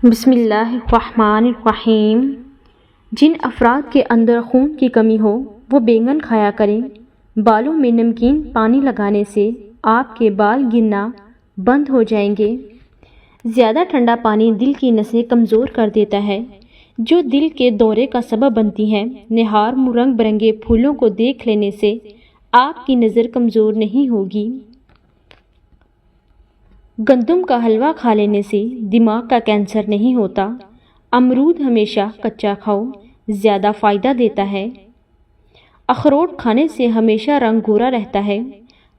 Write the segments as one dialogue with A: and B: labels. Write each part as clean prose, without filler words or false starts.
A: بسم اللہ الرحمن الرحیم۔ جن افراد کے اندر خون کی کمی ہو وہ بیگن کھایا کریں۔ بالوں میں نمکین پانی لگانے سے آپ کے بال گرنا بند ہو جائیں گے۔ زیادہ ٹھنڈا پانی دل کی نسیں کمزور کر دیتا ہے جو دل کے دورے کا سبب بنتی ہیں۔ نہار رنگ برنگے پھولوں کو دیکھ لینے سے آپ کی نظر کمزور نہیں ہوگی۔ گندم کا حلوہ کھا لینے سے دماغ کا کینسر نہیں ہوتا۔ امرود ہمیشہ کچا کھاؤ، زیادہ فائدہ دیتا ہے۔ اخروٹ کھانے سے ہمیشہ رنگ گورا رہتا ہے۔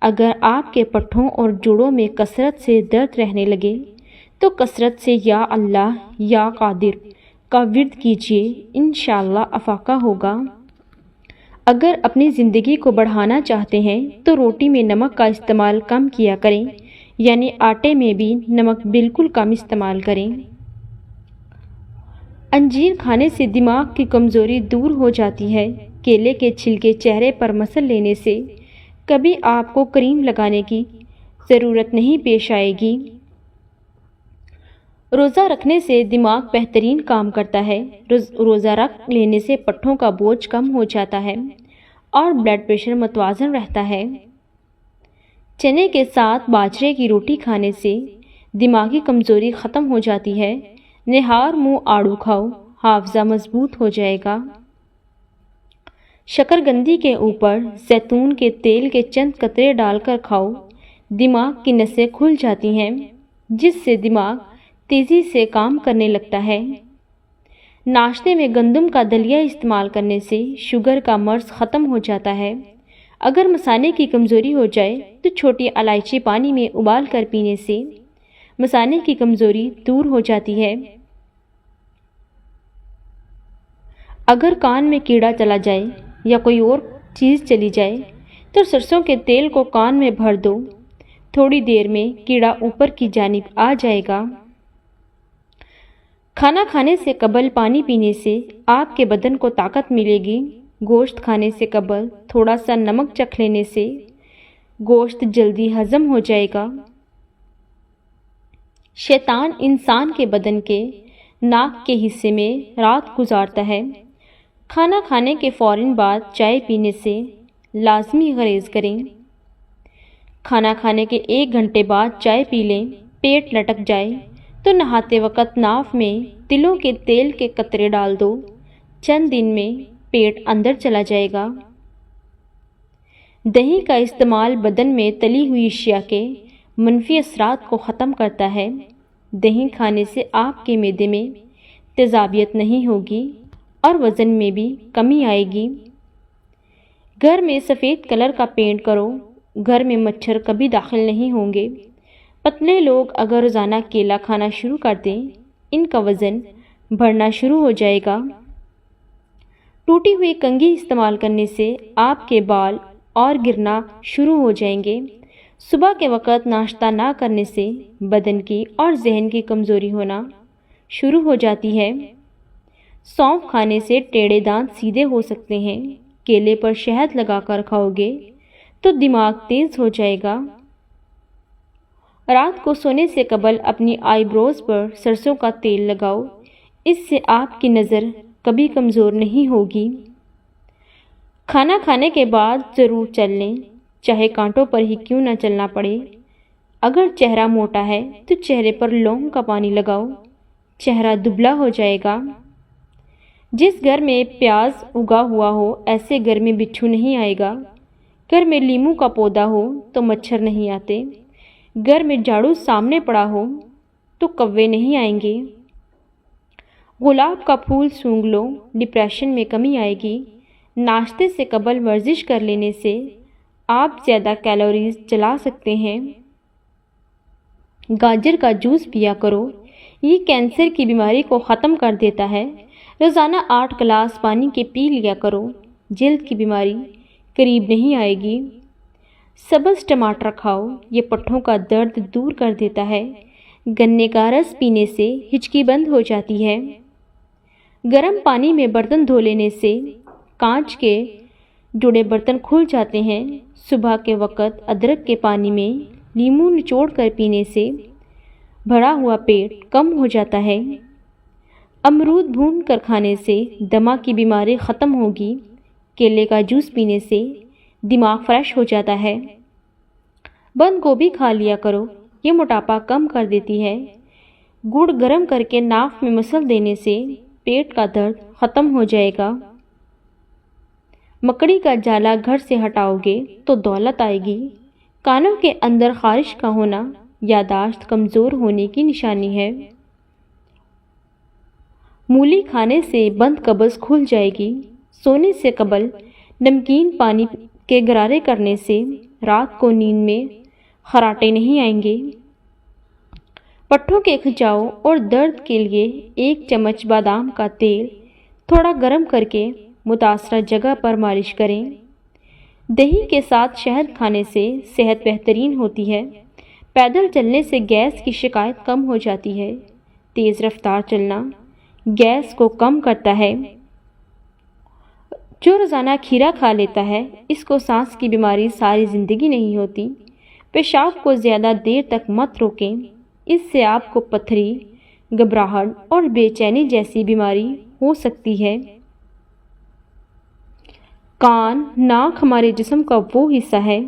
A: اگر آپ کے پٹھوں اور جوڑوں میں کثرت سے درد رہنے لگے تو کثرت سے یا اللہ یا قادر کا ورد کیجیے، انشاءاللہ افاقہ ہوگا۔ اگر اپنی زندگی کو بڑھانا چاہتے ہیں تو روٹی میں نمک کا استعمال کم کیا کریں، یعنی آٹے میں بھی نمک بالکل کم استعمال کریں۔ انجیر کھانے سے دماغ کی کمزوری دور ہو جاتی ہے۔ کیلے کے چھلکے چہرے پر مسل لینے سے کبھی آپ کو کریم لگانے کی ضرورت نہیں پیش آئے گی۔ روزہ رکھنے سے دماغ بہترین کام کرتا ہے۔ روزہ رکھ لینے سے پٹھوں کا بوجھ کم ہو جاتا ہے اور بلڈ پریشر متوازن رہتا ہے۔ چنے کے ساتھ باجرے کی روٹی کھانے سے دماغی کمزوری ختم ہو جاتی ہے۔ نہار منہ آڑو کھاؤ، حافظہ مضبوط ہو جائے گا۔ شکرگندی کے اوپر زیتون کے تیل کے چند قطرے ڈال کر کھاؤ، دماغ کی نسیں کھل جاتی ہیں جس سے دماغ تیزی سے کام کرنے لگتا ہے۔ ناشتے میں گندم کا دلیا استعمال کرنے سے شوگر کا مرض ختم ہو جاتا ہے۔ اگر مثانے کی کمزوری ہو جائے تو چھوٹی الائچی پانی میں ابال کر پینے سے مثانے کی کمزوری دور ہو جاتی ہے۔ اگر کان میں کیڑا چلا جائے یا کوئی اور چیز چلی جائے تو سرسوں کے تیل کو کان میں بھر دو، تھوڑی دیر میں کیڑا اوپر کی جانب آ جائے گا۔ کھانا کھانے سے قبل پانی پینے سے آپ کے بدن کو طاقت ملے گی۔ گوشت کھانے سے قبل تھوڑا سا نمک چکھ لینے سے گوشت جلدی ہضم ہو جائے گا۔ شیطان انسان کے بدن کے ناک کے حصے میں رات گزارتا ہے۔ کھانا کھانے کے فوراً بعد چائے پینے سے لازمی گریز کریں۔ کھانا کھانے کے 1 گھنٹے بعد چائے پی لیں۔ پیٹ لٹک جائے تو نہاتے وقت ناف میں تلوں کے تیل کے قطرے ڈال دو، چند دن میں پیٹ اندر چلا جائے گا۔ دہی کا استعمال بدن میں تلی ہوئی اشیاء کے منفی اثرات کو ختم کرتا ہے۔ دہی کھانے سے آپ کے معدے میں تیزابیت نہیں ہوگی اور وزن میں بھی کمی آئے گی۔ گھر میں سفید کلر کا پینٹ کرو، گھر میں مچھر کبھی داخل نہیں ہوں گے۔ پتلے لوگ اگر روزانہ کیلا کھانا شروع کر دیں، ان کا وزن بڑھنا شروع ہو جائے گا۔ ٹوٹی ہوئی کنگھی استعمال کرنے سے آپ کے بال اور گرنا شروع ہو جائیں گے۔ صبح کے وقت ناشتہ نہ کرنے سے بدن کی اور ذہن کی کمزوری ہونا شروع ہو جاتی ہے۔ سونف کھانے سے ٹیڑھے دانت سیدھے ہو سکتے ہیں۔ کیلے پر شہد لگا کر کھاؤ گے تو دماغ تیز ہو جائے گا۔ رات کو سونے سے قبل اپنی آئی بروز پر سرسوں کا تیل لگاؤ، اس سے آپ کی نظر کبھی کمزور نہیں ہوگی۔ کھانا کھانے کے بعد ضرور چل لیں، چاہے کانٹوں پر ہی کیوں نہ چلنا پڑے۔ اگر چہرہ موٹا ہے تو چہرے پر لونگ کا پانی لگاؤ، چہرہ دبلا ہو جائے گا۔ جس گھر میں پیاز اگا ہوا ہو ایسے گھر میں بچھو نہیں آئے گا۔ گھر میں لیموں کا پودا ہو تو مچھر نہیں آتے۔ گھر میں جھاڑو سامنے پڑا ہو تو کوے نہیں آئیں گے۔ گلاب کا پھول سونگھ لو، ڈپریشن میں کمی آئے گی۔ ناشتے سے قبل ورزش کر لینے سے آپ زیادہ کیلوریز جلا سکتے ہیں۔ گاجر کا جوس پیا کرو، یہ کینسر کی بیماری کو ختم کر دیتا ہے۔ روزانہ 8 گلاس پانی کے پی لیا کرو، جلد کی بیماری قریب نہیں آئے گی۔ سبز ٹماٹر کھاؤ، یہ پٹھوں کا درد دور کر دیتا ہے۔ گنے کا رس پینے سے ہچکی بند ہو جاتی ہے۔ گرم پانی میں برتن دھو لینے سے کانچ کے جڑے برتن کھل جاتے ہیں۔ صبح کے وقت ادرک کے پانی میں لیموں نچوڑ کر پینے سے بھرا ہوا پیٹ کم ہو جاتا ہے۔ امرود بھون کر کھانے سے دمہ کی بیماری ختم ہوگی۔ کیلے کا جوس پینے سے دماغ فریش ہو جاتا ہے۔ بند گوبھی کھا لیا کرو، یہ موٹاپا کم کر دیتی ہے۔ گڑ گرم کر کے ناک میں مسل دینے سے پیٹ کا درد ختم ہو جائے گا۔ مکڑی کا جالا گھر سے ہٹاؤ گے تو دولت آئے گی۔ کانوں کے اندر خارش کا ہونا یادداشت کمزور ہونے کی نشانی ہے۔ مولی کھانے سے بند قبض کھل جائے گی۔ سونے سے قبل نمکین پانی کے غرارے کرنے سے رات کو نیند میں خراٹے نہیں آئیں گے۔ پٹھوں کے کھنچاؤ اور درد کے لیے 1 چمچ بادام کا تیل تھوڑا گرم کر کے متاثرہ جگہ پر مالش کریں۔ دہی کے ساتھ شہد کھانے سے صحت بہترین ہوتی ہے۔ پیدل چلنے سے گیس کی شکایت کم ہو جاتی ہے۔ تیز رفتار چلنا گیس کو کم کرتا ہے۔ جو روزانہ کھیرا کھا لیتا ہے اس کو سانس کی بیماری ساری زندگی نہیں ہوتی۔ پیشاب کو زیادہ دیر تک مت روکیں، اس سے آپ کو پتھری، گھبراہٹ اور بے چینی جیسی بیماری ہو سکتی ہے۔ کان، ناک ہمارے جسم کا وہ حصہ ہے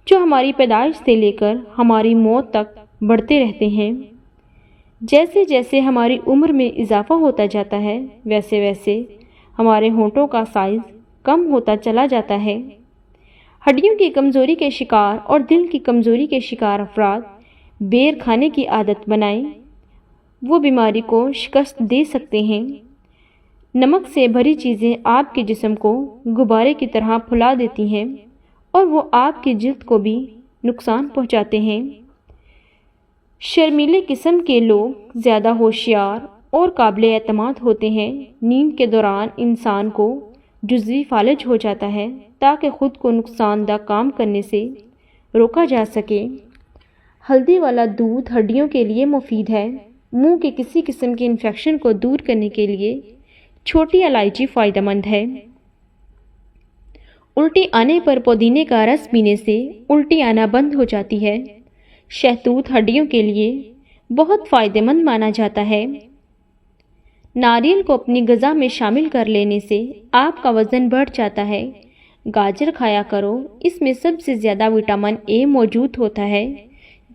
A: جو ہماری پیدائش سے لے کر ہماری موت تک بڑھتے رہتے ہیں۔ جیسے جیسے ہماری عمر میں اضافہ ہوتا جاتا ہے ویسے ویسے ہمارے ہونٹوں کا سائز کم ہوتا چلا جاتا ہے۔ ہڈیوں کی کمزوری کے شکار اور دل کی کمزوری کے شکار افراد بیر کھانے کی عادت بنائیں، وہ بیماری کو شکست دے سکتے ہیں۔ نمک سے بھری چیزیں آپ کے جسم کو غبارے کی طرح پھلا دیتی ہیں اور وہ آپ کی جلد کو بھی نقصان پہنچاتے ہیں۔ شرمیلے قسم کے لوگ زیادہ ہوشیار اور قابل اعتماد ہوتے ہیں۔ نیند کے دوران انسان کو جزوی فالج ہو جاتا ہے تاکہ خود کو نقصان دہ کام کرنے سے روکا جا سکے۔ ہلدی والا دودھ ہڈیوں کے لیے مفید ہے۔ منہ کے کسی قسم کے انفیکشن کو دور کرنے کے لیے چھوٹی الائچی فائدہ مند ہے۔ الٹی آنے پر پودینے کا رس پینے سے الٹی آنا بند ہو جاتی ہے۔ شہتوت ہڈیوں کے لیے بہت فائدہ مند مانا جاتا ہے۔ ناریل کو اپنی غذا میں شامل کر لینے سے آپ کا وزن بڑھ جاتا ہے۔ گاجر کھایا کرو، اس میں سب سے زیادہ وٹامن اے موجود ہوتا ہے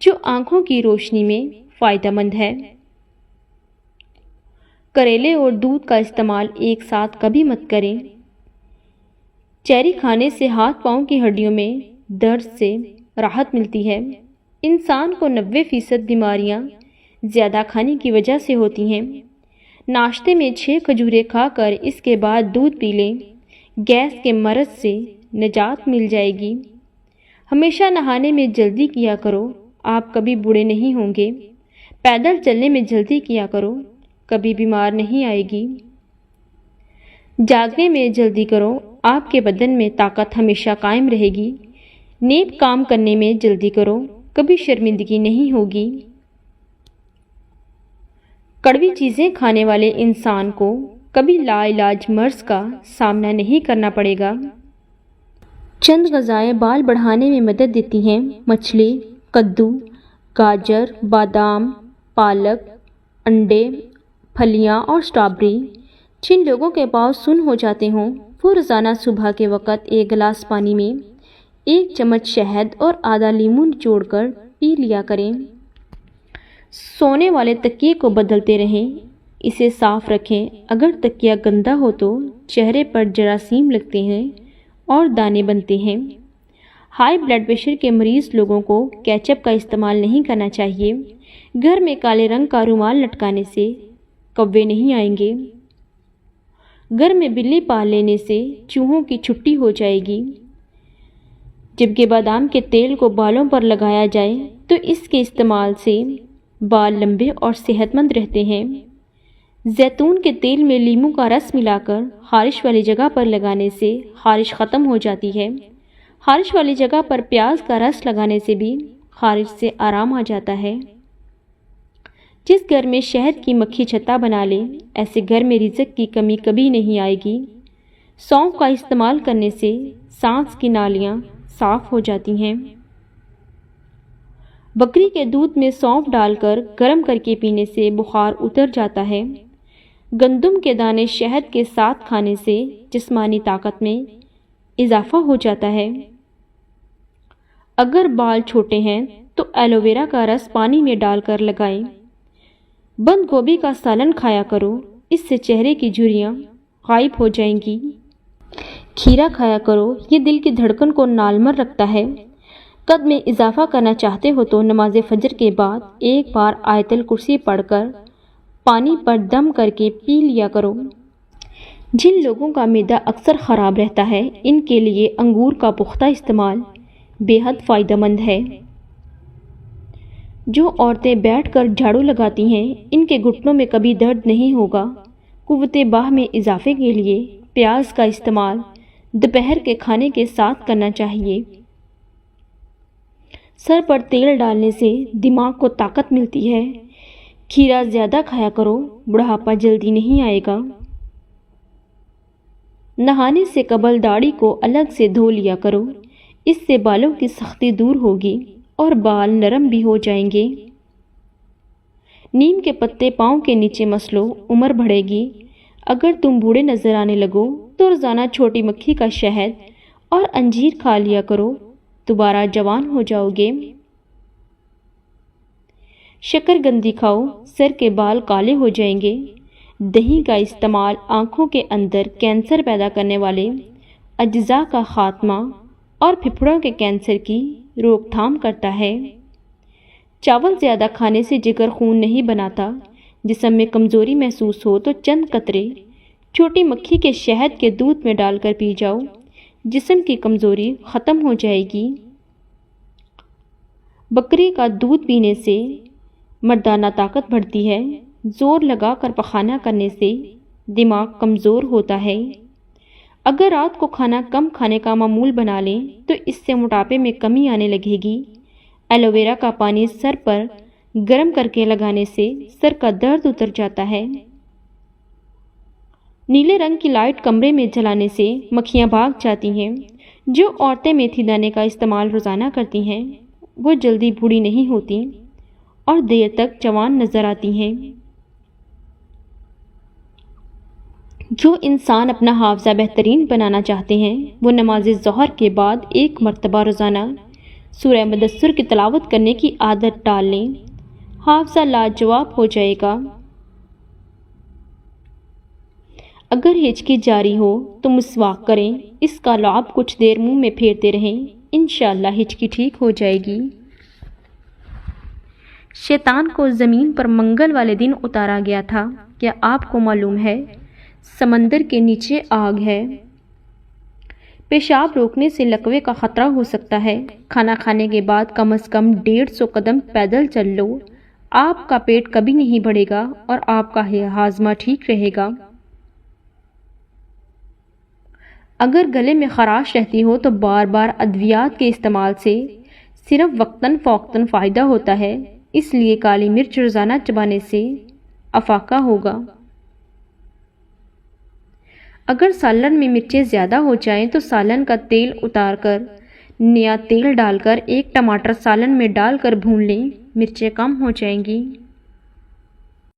A: جو آنکھوں کی روشنی میں فائدہ مند ہے۔ کریلے اور دودھ کا استعمال ایک ساتھ کبھی مت کریں۔ چیری کھانے سے ہاتھ پاؤں کی ہڈیوں میں درد سے راحت ملتی ہے۔ انسان کو 90% بیماریاں زیادہ کھانے کی وجہ سے ہوتی ہیں۔ ناشتے میں 6 کھجوریں کھا کر اس کے بعد دودھ پی لیں، گیس کے مرض سے نجات مل جائے گی۔ ہمیشہ نہانے میں جلدی کیا کرو، آپ کبھی بوڑھے نہیں ہوں گے۔ پیدل چلنے میں جلدی کیا کرو، کبھی بیمار نہیں آئے گی۔ جاگنے میں جلدی کرو، آپ کے بدن میں طاقت ہمیشہ قائم رہے گی۔ نیک کام کرنے میں جلدی کرو، کبھی شرمندگی نہیں ہوگی۔ کڑوی چیزیں کھانے والے انسان کو کبھی لا علاج مرض کا سامنا نہیں کرنا پڑے گا۔ چند غذائیں بال بڑھانے میں مدد دیتی ہیں۔ مچھلی، کدو، گاجر، بادام، پالک، انڈے، پھلیاں اور اسٹرابیری۔ جن لوگوں کے پاؤں سن ہو جاتے ہوں وہ روزانہ صبح کے وقت 1 گلاس پانی میں 1 چمچ شہد اور آدھا لیموں نچوڑ کر پی لیا کریں۔ سونے والے تکیے کو بدلتے رہیں، اسے صاف رکھیں۔ اگر تکیہ گندا ہو تو چہرے پر جراثیم لگتے ہیں اور دانے بنتے ہیں۔ ہائی بلڈ پریشر کے مریض لوگوں کو کیچپ کا استعمال نہیں کرنا چاہیے۔ گھر میں کالے رنگ کا رومال لٹکانے سے کوے نہیں آئیں گے۔ گھر میں بلی پال لینے سے چوہوں کی چھٹی ہو جائے گی۔ جبکہ بادام کے تیل کو بالوں پر لگایا جائے تو اس کے استعمال سے بال لمبے اور صحت مند رہتے ہیں۔ زیتون کے تیل میں لیموں کا رس ملا کر خارش والی جگہ پر لگانے سے خارش ختم ہو جاتی ہے۔ خارش والی جگہ پر پیاز کا رس لگانے سے بھی خارش سے آرام آ جاتا ہے۔ جس گھر میں شہد کی مکھی چھتا بنا لے ایسے گھر میں رزق کی کمی کبھی نہیں آئے گی۔ سونف کا استعمال کرنے سے سانس کی نالیاں صاف ہو جاتی ہیں۔ بکری کے دودھ میں سونف ڈال کر گرم کر کے پینے سے بخار اتر جاتا ہے۔ گندم کے دانے شہد کے ساتھ کھانے سے جسمانی طاقت میں اضافہ ہو جاتا ہے۔ اگر بال چھوٹے ہیں تو ایلو ویرا کا رس پانی میں ڈال کر لگائیں۔ بند گوبھی کا سالن کھایا کرو، اس سے چہرے کی جھریاں غائب ہو جائیں گی۔ کھیرا کھایا کرو، یہ دل کی دھڑکن کو نارمل رکھتا ہے۔ قد میں اضافہ کرنا چاہتے ہو تو نماز فجر کے بعد ایک بار آیت الکرسی پڑھ کر پانی پر دم کر کے پی لیا کرو۔ جن لوگوں کا معدہ اکثر خراب رہتا ہے، ان کے لیے انگور کا پختہ استعمال بے حد فائدہ مند ہے۔ جو عورتیں بیٹھ کر جھاڑو لگاتی ہیں، ان کے گھٹنوں میں کبھی درد نہیں ہوگا۔ قوت باہ میں اضافے کے لیے پیاز کا استعمال دوپہر کے کھانے کے ساتھ کرنا چاہیے۔ سر پر تیل ڈالنے سے دماغ کو طاقت ملتی ہے۔ کھیرا زیادہ کھایا کرو، بڑھاپا جلدی نہیں آئے گا۔ نہانے سے قبل داڑھی کو الگ سے دھو لیا کرو، اس سے بالوں کی سختی دور ہوگی اور بال نرم بھی ہو جائیں گے۔ نیم کے پتے پاؤں کے نیچے مس لو، عمر بڑھے گی۔ اگر تم بوڑھے نظر آنے لگو تو روزانہ چھوٹی مکھی کا شہد اور انجیر کھا لیا کرو، دوبارہ جوان ہو جاؤ گے۔ شکر گندی کھاؤ، سر کے بال کالے ہو جائیں گے۔ دہی کا استعمال آنکھوں کے اندر کینسر پیدا کرنے والے اجزاء کا خاتمہ اور پھپھڑوں کے کینسر کی روک تھام کرتا ہے۔ چاول زیادہ کھانے سے جگر خون نہیں بناتا۔ جسم میں کمزوری محسوس ہو تو چند قطرے چھوٹی مکھی کے شہد کے دودھ میں ڈال کر پی جاؤ، جسم کی کمزوری ختم ہو جائے گی۔ بکری کا دودھ پینے سے مردانہ طاقت بڑھتی ہے۔ زور لگا کر پخانہ کرنے سے دماغ کمزور ہوتا ہے۔ اگر رات کو کھانا کم کھانے کا معمول بنا لیں تو اس سے موٹاپے میں کمی آنے لگے گی۔ ایلو ویرا کا پانی سر پر گرم کر کے لگانے سے سر کا درد اتر جاتا ہے۔ نیلے رنگ کی لائٹ کمرے میں جلانے سے مکھیاں بھاگ جاتی ہیں۔ جو عورتیں میتھی دانے کا استعمال روزانہ کرتی ہیں، وہ جلدی بوڑھی نہیں ہوتی اور دیر تک جوان نظر آتی ہیں۔ جو انسان اپنا حافظہ بہترین بنانا چاہتے ہیں، وہ نماز ظہر کے بعد ایک مرتبہ روزانہ سورہ مدثر کی تلاوت کرنے کی عادت ڈال لیں۔ حافظہ لاجواب ہو جائے گا۔ اگر ہچکی جاری ہو تو مسواک کریں، اس کا لعاب کچھ دیر منہ میں پھیرتے رہیں، انشاءاللہ ہچکی ٹھیک ہو جائے گی۔ شیطان کو زمین پر منگل والے دن اتارا گیا تھا۔ کیا آپ کو معلوم ہے سمندر کے نیچے آگ ہے؟ پیشاب روکنے سے لکوے کا خطرہ ہو سکتا ہے۔ کھانا کھانے کے بعد کم از کم 150 قدم پیدل چل لو، آپ کا پیٹ کبھی نہیں بڑھے گا اور آپ کا ہاضمہ ٹھیک رہے گا۔ اگر گلے میں خراش رہتی ہو تو بار بار ادویات کے استعمال سے صرف وقتاً فوقتاً فائدہ ہوتا ہے، اس لیے کالی مرچ روزانہ چبانے سے افاقہ ہوگا۔ اگر سالن میں مرچیں زیادہ ہو جائیں تو سالن کا تیل اتار کر نیا تیل ڈال کر ایک ٹماٹر سالن میں ڈال کر بھون لیں، مرچیں کم ہو جائیں گی۔